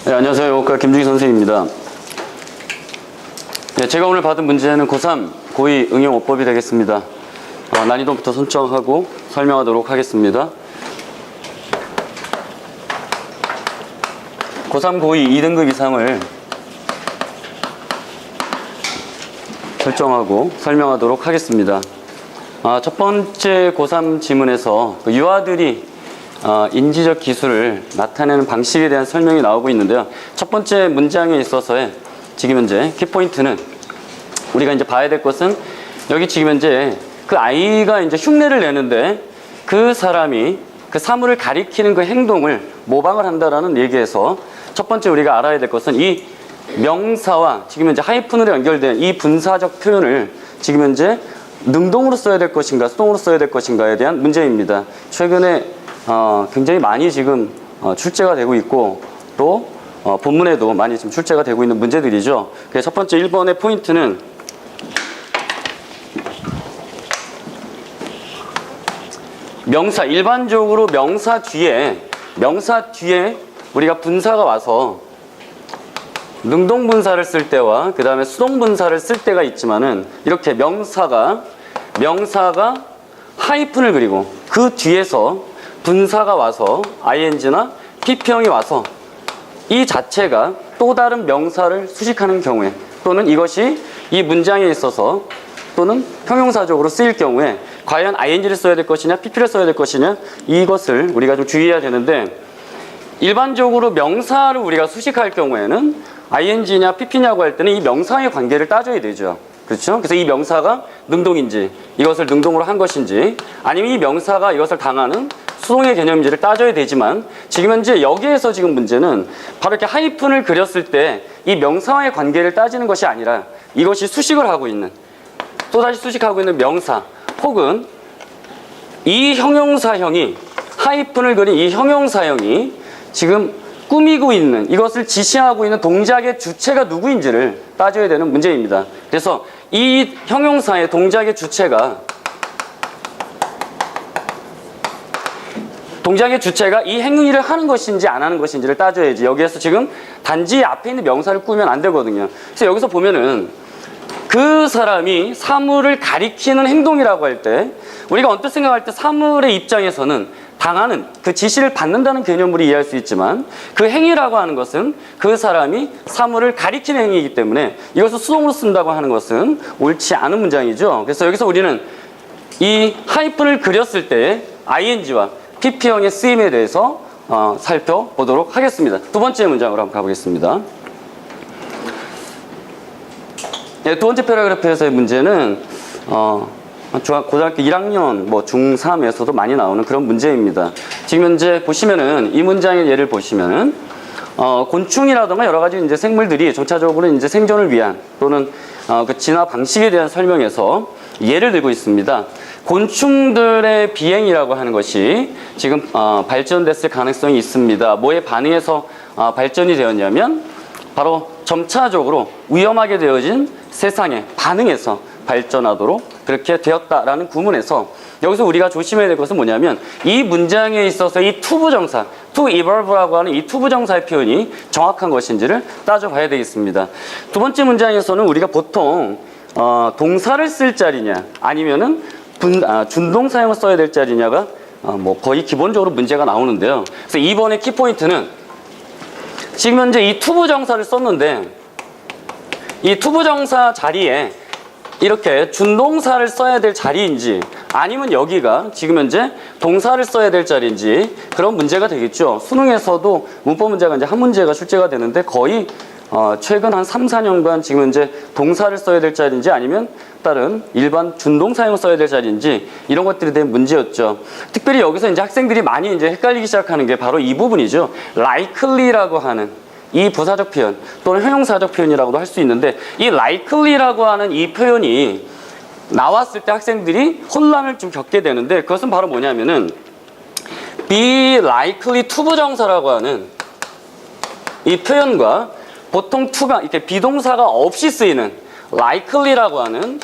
네, 안녕하세요. 영어과 김중희 선생님입니다. 네, 제가 오늘 받은 문제는 고3 고2 응용어법이 되겠습니다. 난이도부터 선정하고 설명하도록 하겠습니다. 고3, 고2 2등급 이상을 설정하고 설명하도록 하겠습니다. 첫 번째 고3 지문에서 유아들이 인지적 기술을 나타내는 방식에 대한 설명이 나오고 있는데요. 첫 번째 문장에 있어서의 지금 현재 키포인트는 우리가 이제 봐야 될 것은 여기 지금 현재 그 아이가 이제 흉내를 내는데 그 사람이 그 사물을 가리키는 그 행동을 모방을 한다라는 얘기에서 첫 번째 우리가 알아야 될 것은 이 명사와 지금 현재 하이픈으로 연결된 이 분사적 표현을 지금 현재 능동으로 써야 될 것인가 수동으로 써야 될 것인가에 대한 문제입니다. 최근에 굉장히 많이 지금 출제가 되고 있고 또 본문에도 많이 지금 출제가 되고 있는 문제들이죠. 그래서 첫 번째 1번의 포인트는 명사, 일반적으로 명사 뒤에 우리가 분사가 와서 능동분사를 쓸 때와 그 다음에 수동분사를 쓸 때가 있지만은 이렇게 명사가 하이픈을 그리고 그 뒤에서 분사가 와서 ing나 pp형이 와서 이 자체가 또 다른 명사를 수식하는 경우에 또는 이것이 이 문장에 있어서 또는 형용사적으로 쓰일 경우에 과연 ing를 써야 될 것이냐 pp를 써야 될 것이냐 이것을 우리가 좀 주의해야 되는데 일반적으로 명사를 우리가 수식할 경우에는 ing냐 pp냐고 할 때는 이 명사의 관계를 따져야 되죠. 그렇죠? 그래서 이 명사가 능동인지 이것을 능동으로 한 것인지 아니면 이 명사가 이것을 당하는 수동의 개념인지를 따져야 되지만 지금 현재 여기에서 지금 문제는 바로 이렇게 하이픈을 그렸을 때 이 명사와의 관계를 따지는 것이 아니라 이것이 수식을 하고 있는 또다시 수식하고 있는 명사 혹은 이 형용사형이 하이픈을 그린 이 형용사형이 지금 꾸미고 있는 이것을 지시하고 있는 동작의 주체가 누구인지를 따져야 되는 문제입니다. 그래서 이 형용사의 동작의 주체가 이 행위를 하는 것인지 안 하는 것인지를 따져야지 여기에서 지금 단지 앞에 있는 명사를 꾸미면 안 되거든요. 그래서 여기서 보면은 그 사람이 사물을 가리키는 행동이라고 할 때 우리가 언뜻 생각할 때 사물의 입장에서는 당하는 그 지시를 받는다는 개념으로 이해할 수 있지만 그 행위라고 하는 것은 그 사람이 사물을 가리키는 행위이기 때문에 이것을 수동으로 쓴다고 하는 것은 옳지 않은 문장이죠. 그래서 여기서 우리는 이 하이픈을 그렸을 때 ing와 pp형의 쓰임에 대해서 살펴보도록 하겠습니다. 두 번째 문장으로 한번 가보겠습니다. 네, 두 번째 패러그래프에서의 문제는 고등학교 1학년 중3에서도 많이 나오는 그런 문제입니다. 지금 현재 보시면은 이 문장의 예를 보시면은 곤충이라든가 여러 가지 이제 생물들이 전차적으로 이제 생존을 위한 또는 그 진화 방식에 대한 설명에서 예를 들고 있습니다. 곤충들의 비행이라고 하는 것이 지금 발전됐을 가능성이 있습니다. 뭐에 반응해서 발전이 되었냐면 바로 점차적으로 위험하게 되어진 세상에 반응해서 발전하도록 그렇게 되었다라는 구문에서 여기서 우리가 조심해야 될 것은 뭐냐면 이 문장에 있어서 이 투부정사, to evolve라고 하는 이 투부정사의 표현이 정확한 것인지를 따져봐야 되겠습니다. 두 번째 문장에서는 우리가 보통 동사를 쓸 자리냐 아니면은 준동사형을 써야 될 자리냐가 거의 기본적으로 문제가 나오는데요. 그래서 이번에 키포인트는 지금 현재 이 투부정사를 썼는데 이 투부정사 자리에 이렇게 준동사를 써야 될 자리인지 아니면 여기가 지금 현재 동사를 써야 될 자리인지 그런 문제가 되겠죠. 수능에서도 문법 문제가 이제 한 문제가 출제가 되는데 거의 최근 한 3, 4년간 지금 현재 동사를 써야 될 자리인지 아니면 다른 일반 준동사형을 써야 될 자리인지 이런 것들에 대한 문제였죠. 특별히 여기서 이제 학생들이 많이 이제 헷갈리기 시작하는 게 바로 이 부분이죠. likely라고 하는 이 부사적 표현 또는 형용사적 표현이라고도 할 수 있는데 이 likely라고 하는 이 표현이 나왔을 때 학생들이 혼란을 좀 겪게 되는데 그것은 바로 뭐냐면은 be likely to 부정사라고 하는 이 표현과 보통 to가 이렇게 비동사가 없이 쓰이는 likely라고 하는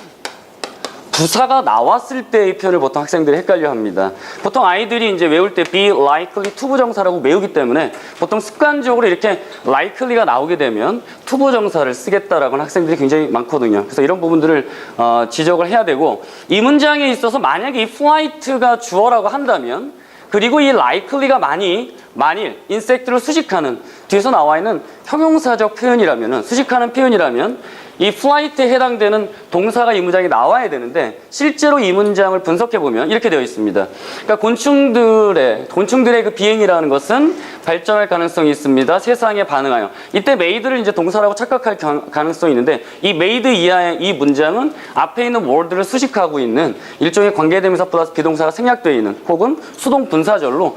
부사가 나왔을 때의 표현을 보통 학생들이 헷갈려 합니다. 보통 아이들이 이제 외울 때 be likely to 부정사라고 외우기 때문에 보통 습관적으로 이렇게 likely가 나오게 되면 to 부정사를 쓰겠다라고 학생들이 굉장히 많거든요. 그래서 이런 부분들을 지적을 해야 되고, 이 문장에 있어서 만약에 이 flight가 주어라고 한다면, 그리고 이 likely가 만일 insect를 수식하는 뒤에서 나와 있는 형용사적 표현이라면, 수식하는 표현이라면 이 flight에 해당되는 동사가 이 문장에 나와야 되는데, 실제로 이 문장을 분석해 보면 이렇게 되어 있습니다. 그러니까 곤충들의 그 비행이라는 것은 발전할 가능성이 있습니다. 세상에 반응하여. 이때 made를 이제 동사라고 착각할 가능성이 있는데, 이 made 이하의 이 문장은 앞에 있는 word를 수식하고 있는 일종의 관계대명사 플러스 비동사가 생략되어 있는, 혹은 수동 분사절로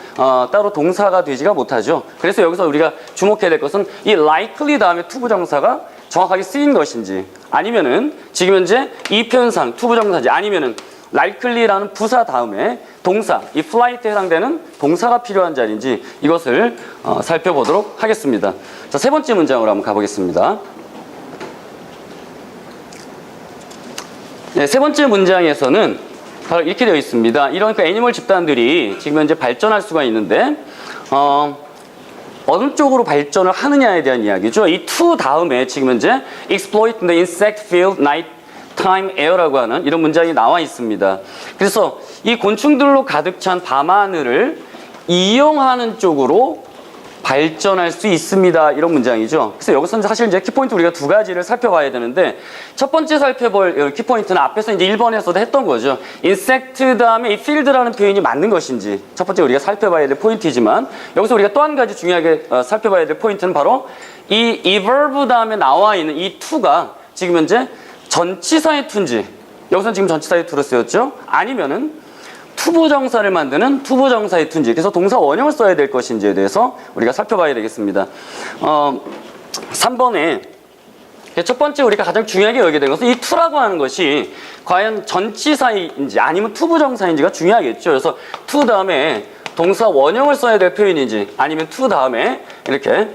따로 동사가 되지가 못하죠. 그래서 여기서 우리가 주목해야 될 것은 이 likely 다음에 to 부정사가 정확하게 쓰인 것인지, 아니면은 지금 현재 이 표현상 to 부정사인지, 아니면은 likely라는 부사 다음에 동사, 이 flight에 해당되는 동사가 필요한 자리인지, 이것을 살펴보도록 하겠습니다. 자, 세 번째 문장으로 한번 가보겠습니다. 네, 세 번째 문장에서는 바로 이렇게 되어 있습니다. 이런 그 애니멀 집단들이 지금 현재 발전할 수가 있는데, 어느 쪽으로 발전을 하느냐에 대한 이야기죠. 이 to 다음에 지금 현재 exploit the insect-filled nighttime air라고 하는 이런 문장이 나와 있습니다. 그래서 이 곤충들로 가득 찬 밤하늘을 이용하는 쪽으로 발전할 수 있습니다. 이런 문장이죠. 그래서 여기서 사실 이제 키포인트 우리가 두 가지를 살펴봐야 되는데, 첫 번째 살펴볼 키포인트는 앞에서 이제 1번에서도 했던 거죠. insect 다음에 이 field라는 표현이 맞는 것인지 첫 번째 우리가 살펴봐야 될 포인트이지만, 여기서 우리가 또 한 가지 중요하게 살펴봐야 될 포인트는 바로 이 verb 다음에 나와 있는 이 to가 지금 현재 전치사의 to인지, 여기서는 지금 전치사의 to로 쓰였죠. 아니면은 투부정사를 만드는 투부정사의 to인지, 그래서 동사 원형을 써야 될 것인지에 대해서 우리가 살펴봐야 되겠습니다. 3번에 첫 번째 우리가 가장 중요하게 여기게 된 것은 이 to라고 하는 것이 과연 전치사인지 아니면 투부정사인지가 중요하겠죠. 그래서 to 다음에 동사 원형을 써야 될 표현인지, 아니면 to 다음에 이렇게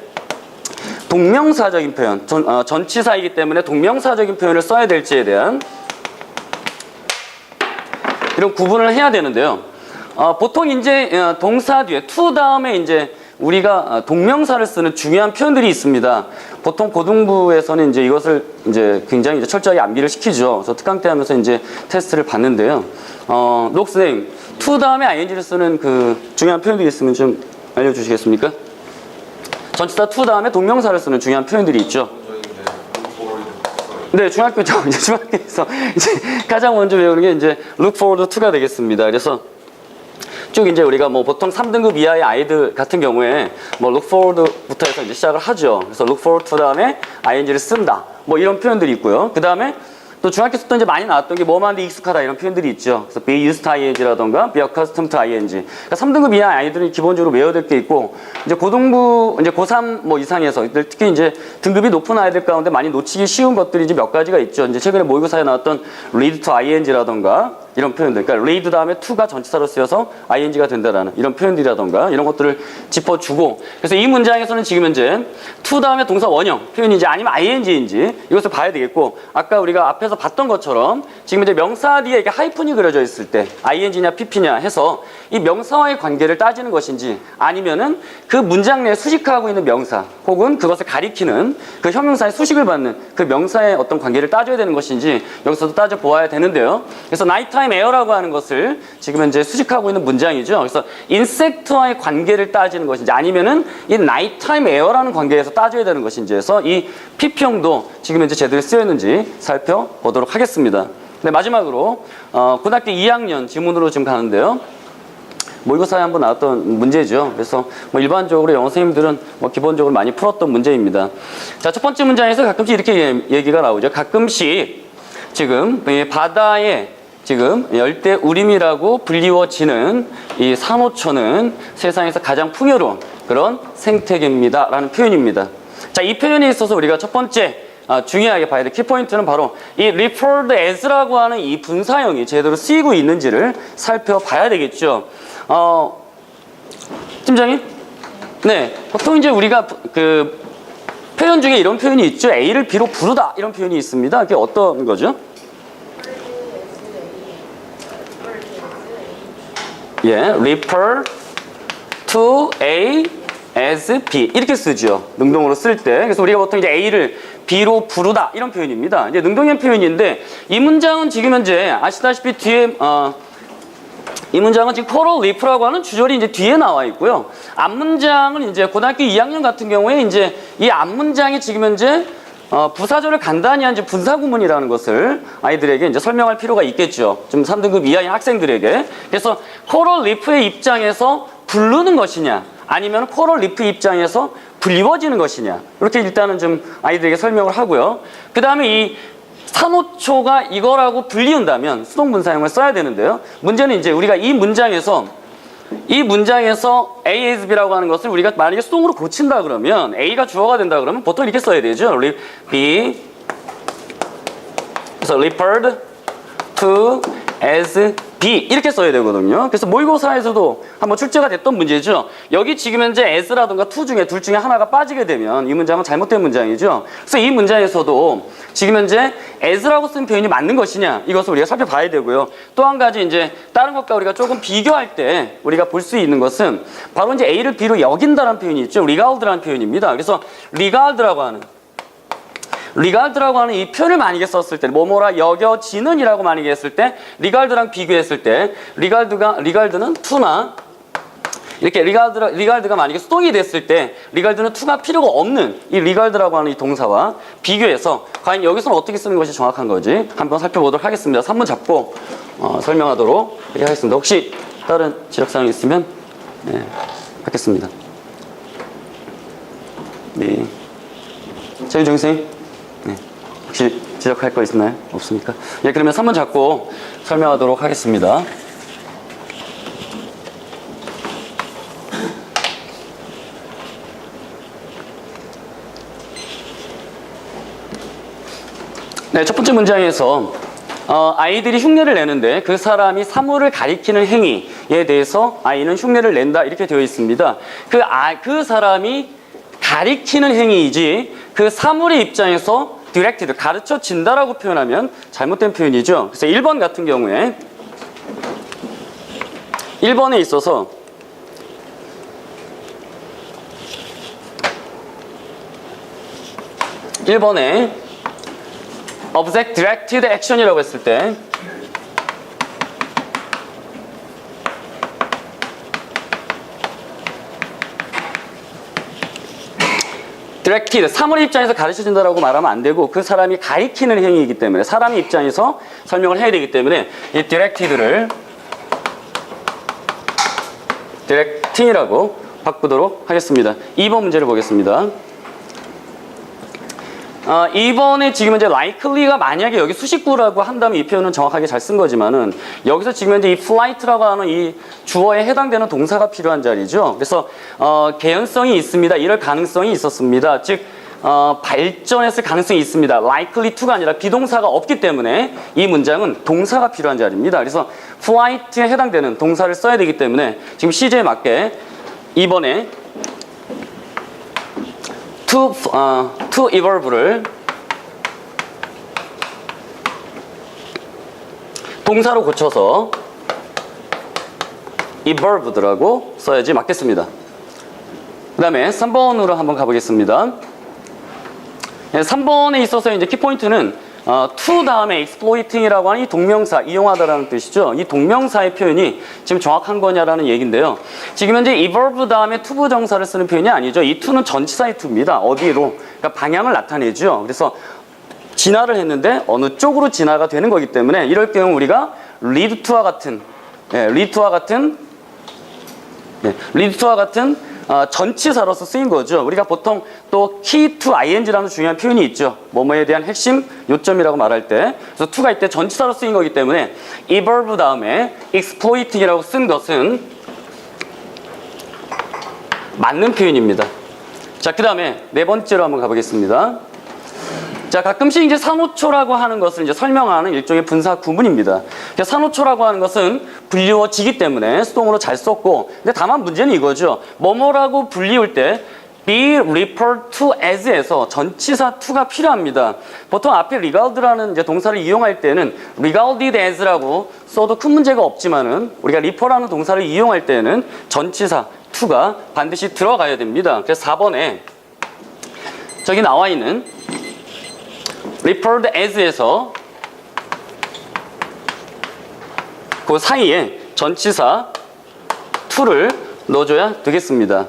동명사적인 표현, 전치사이기 때문에 동명사적인 표현을 써야 될지에 대한 이런 구분을 해야 되는데요. 보통 이제 동사 뒤에 to 다음에 이제 우리가 동명사를 쓰는 중요한 표현들이 있습니다. 보통 고등부에서는 이제 이것을 이제 굉장히 이제 철저하게 암기를 시키죠. 그래서 특강 때 하면서 이제 테스트를 봤는데요. 녹스님, to 다음에 ing를 쓰는 그 중요한 표현들이 있으면 좀 알려주시겠습니까? 전치사 to 다음에 동명사를 쓰는 중요한 표현들이 있죠. 네, 중학교에서 이제 가장 먼저 배우는 게 이제 look forward to가 되겠습니다. 그래서 쭉 이제 우리가 뭐 보통 3등급 이하의 아이들 같은 경우에 뭐 look forward부터 해서 이제 시작을 하죠. 그래서 look forward to 다음에 ing를 쓴다. 뭐 이런 표현들이 있고요. 그 다음에 또 중학교 때 이제 많이 나왔던 게 뭐만데 익숙하다 이런 표현들이 있죠. 그래서 be used to ing라던가 be accustomed to ing. 그러니까 3등급 이하 아이들은 기본적으로 외워야 될 게 있고, 이제 고등부, 이제 고3 뭐 이상에서 특히 이제 등급이 높은 아이들 가운데 많이 놓치기 쉬운 것들이 이제 몇 가지가 있죠. 이제 최근에 모의고사에 나왔던 read to ing라던가 이런 표현들, 그러니까 read 다음에 to가 전치사로 쓰여서 ing가 된다라는 이런 표현들이라던가 이런 것들을 짚어주고, 그래서 이 문장에서는 지금 현재 to 다음에 동사 원형 표현인지 아니면 ing인지 이것을 봐야 되겠고, 아까 우리가 앞에서 봤던 것처럼 지금 이제 명사 뒤에 이렇게 하이픈이 그려져 있을 때 ing냐 pp냐 해서 이 명사와의 관계를 따지는 것인지, 아니면은 그 문장 내에 수식하고 있는 명사 혹은 그것을 가리키는 그 형용사의 수식을 받는 그 명사의 어떤 관계를 따져야 되는 것인지 여기서도 따져 보아야 되는데요. 그래서 nighttime air라고 하는 것을 지금 현재 수식하고 있는 문장이죠. 그래서 insect와의 관계를 따지는 것인지, 아니면은 이 nighttime air라는 관계에서 따져야 되는 것인지 해서 이 pp형도 지금 현재 제대로 쓰였는지 살펴보도록 하겠습니다. 네, 마지막으로 고등학교 2학년 지문으로 지금 가는데요. 모의고사에 한번 나왔던 문제죠. 그래서 뭐 일반적으로 영어 선생님들은 뭐 기본적으로 많이 풀었던 문제입니다. 자, 첫 번째 문장에서 가끔씩 이렇게 얘기가 나오죠. 가끔씩 지금 바다에 지금 열대 우림이라고 불리워지는 이 산호초는 세상에서 가장 풍요로운 그런 생태계입니다 라는 표현입니다. 자, 이 표현에 있어서 우리가 첫 번째 중요하게 봐야 될 키포인트는 바로 이 referred as라고 하는 이 분사형이 제대로 쓰이고 있는지를 살펴봐야 되겠죠. 팀장님? 네. 보통 이제 우리가 그 표현 중에 이런 표현이 있죠. A를 B로 부르다 이런 표현이 있습니다. 그게 어떤 거죠? 예, refer to A as B 이렇게 쓰죠. 능동으로 쓸 때. 그래서 우리가 보통 이제 A를 B로 부르다 이런 표현입니다. 이제 능동형 표현인데 이 문장은 지금 현재 아시다시피 뒤에 이 문장은 지금 coral reef라고 하는 주절이 이제 뒤에 나와 있고요. 앞 문장은 이제 고등학교 2학년 같은 경우에 이제 이 앞 문장이 지금 현재 부사절을 간단히 한 분사구문이라는 것을 아이들에게 이제 설명할 필요가 있겠죠. 좀 3등급 이하인 학생들에게. 그래서 코럴 리프의 입장에서 부르는 것이냐, 아니면 코럴 리프 입장에서 불리워지는 것이냐. 이렇게 일단은 좀 아이들에게 설명을 하고요. 그 다음에 이 산호초가 이거라고 불리운다면 수동분사형을 써야 되는데요. 문제는 이제 우리가 이 문장에서 A as B라고 하는 것을 우리가 만약에 수동으로 고친다 그러면 A가 주어가 된다 그러면 보통 이렇게 써야 되죠. B 그래서 referred to as B 이렇게 써야 되거든요. 그래서 모의고사에서도 한번 출제가 됐던 문제죠. 여기 지금 현재 as라든가 to 중에 둘 중에 하나가 빠지게 되면 이 문장은 잘못된 문장이죠. 그래서 이 문장에서도 지금 현재 as라고 쓴 표현이 맞는 것이냐 이것을 우리가 살펴봐야 되고요. 또 한 가지 이제 다른 것과 우리가 조금 비교할 때 우리가 볼 수 있는 것은 바로 이제 A를 B로 여긴다라는 표현이 있죠. regard라는 표현입니다. 그래서 regard라고 하는 이 표현을 만약에 썼을 때 뭐뭐라 여겨지는 이라고 만약에 했을 때 regard랑 비교했을 때 regard는 to나 이렇게 regard가 만약에 수동이 됐을 때 regard는 to가 필요가 없는 이 regard라고 하는 이 동사와 비교해서 과연 여기서는 어떻게 쓰는 것이 정확한 거지 한번 살펴보도록 하겠습니다. 3문 잡고 설명하도록 하겠습니다. 혹시 다른 지적사항이 있으면 받겠습니다. 네. 최윤정 선생님. 네. 혹시 지적할 거 있나요? 없습니까? 예, 그러면 3문 잡고 설명하도록 하겠습니다. 네, 첫 번째 문장에서 아이들이 흉내를 내는데 그 사람이 사물을 가리키는 행위에 대해서 아이는 흉내를 낸다 이렇게 되어 있습니다. 그 사람이 가리키는 행위이지 그 사물의 입장에서 directed, 가르쳐진다라고 표현하면 잘못된 표현이죠. 그래서 1번 같은 경우에 1번에 있어서 object directed action이라고 했을 때 directed, 사물의 입장에서 가르쳐진다라고 말하면 안 되고 그 사람이 가리키는 행위이기 때문에 사람의 입장에서 설명을 해야 되기 때문에 이 directed를 directing이라고 바꾸도록 하겠습니다. 2번 문제를 보겠습니다. 2번에 지금 현재 likely가 만약에 여기 수식구라고 한다면 이 표현은 정확하게 잘 쓴 거지만은 여기서 지금 현재 이 flight라고 하는 이 주어에 해당되는 동사가 필요한 자리죠. 그래서 개연성이 있습니다. 이럴 가능성이 있었습니다. 즉 발전했을 가능성이 있습니다. likely to가 아니라 비동사가 없기 때문에 이 문장은 동사가 필요한 자리입니다. 그래서 flight에 해당되는 동사를 써야 되기 때문에 지금 시제에 맞게 2번에 to evolve를 동사로 고쳐서 evolved라고 써야지 맞겠습니다. 그 다음에 3번으로 한번 가보겠습니다. 3번에 있어서 이제 키포인트는 to 다음에 exploiting이라고 하는 이 동명사, 이용하다라는 뜻이죠. 이 동명사의 표현이 지금 정확한 거냐라는 얘기인데요. 지금 현재 evolve 다음에 to 부정사를 쓰는 표현이 아니죠. 이 to는 전치사의 to입니다. 어디로? 그러니까 방향을 나타내죠. 그래서 진화를 했는데 어느 쪽으로 진화가 되는 거기 때문에 이럴 경우 우리가 lead to와 같은 전치사로서 쓰인 거죠. 우리가 보통 또 key to ing라는 중요한 표현이 있죠. 뭐뭐에 대한 핵심 요점이라고 말할 때. 그래서 to가 이때 전치사로 쓰인 거기 때문에 evolve 다음에 exploiting이라고 쓴 것은 맞는 표현입니다. 자, 그 다음에 네 번째로 한번 가보겠습니다. 자, 가끔씩 이제 산호초라고 하는 것을 이제 설명하는 일종의 분사 구문입니다. 산호초라고 하는 것은 불리워지기 때문에 수동으로 잘 썼고, 근데 다만 문제는 이거죠. 뭐뭐라고 불리울 때 be referred to as에서 전치사 to가 필요합니다. 보통 앞에 regard라는 이제 동사를 이용할 때는 regarded as라고 써도 큰 문제가 없지만은 우리가 refer라는 동사를 이용할 때는 전치사 to가 반드시 들어가야 됩니다. 그래서 4번에 저기 나와 있는 referred as에서 그 사이에 전치사 to를 넣어줘야 되겠습니다.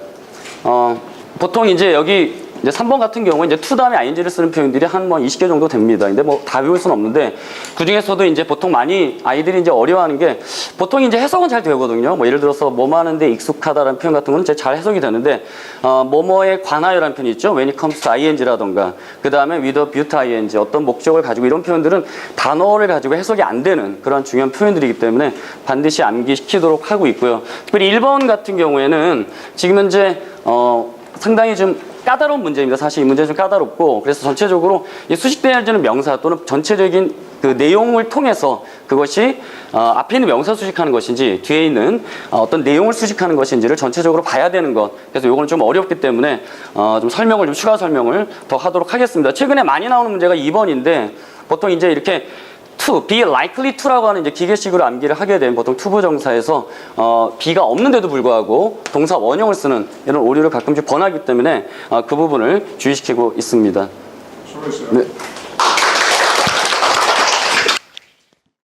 보통 이제 여기 이제 3번 같은 경우에 이제 to 다음에 ing를 쓰는 표현들이 한 뭐 20개 정도 됩니다. 근데 뭐 다 외울 수는 없는데 그 중에서도 이제 보통 많이 아이들이 이제 어려워하는 게 보통 이제 해석은 잘 되거든요. 뭐 예를 들어서 뭐뭐 하는데 익숙하다라는 표현 같은 거는 잘 해석이 되는데 뭐뭐에 관하여라는 표현이 있죠. when it comes to ing라던가 그 다음에 with a view to ing 어떤 목적을 가지고 이런 표현들은 단어를 가지고 해석이 안 되는 그런 중요한 표현들이기 때문에 반드시 암기시키도록 하고 있고요. 특별히 1번 같은 경우에는 지금 현재 상당히 좀 까다로운 문제입니다. 사실 이 문제는 좀 까다롭고 그래서 전체적으로 이 수식되어지는 명사 또는 전체적인 그 내용을 통해서 그것이 앞에 있는 명사 수식하는 것인지 뒤에 있는 어떤 내용을 수식하는 것인지를 전체적으로 봐야 되는 것. 그래서 이거는 좀 어렵기 때문에 좀 추가 설명을 더 하도록 하겠습니다. 최근에 많이 나오는 문제가 2번인데 보통 이제 이렇게 to, be likely to라고 하는 이제 기계식으로 암기를 하게 되면 보통 투부 정사에서 be가 없는데도 불구하고 동사 원형을 쓰는 이런 오류를 가끔씩 권하기 때문에 그 부분을 주의시키고 있습니다. 수고했어요. 네.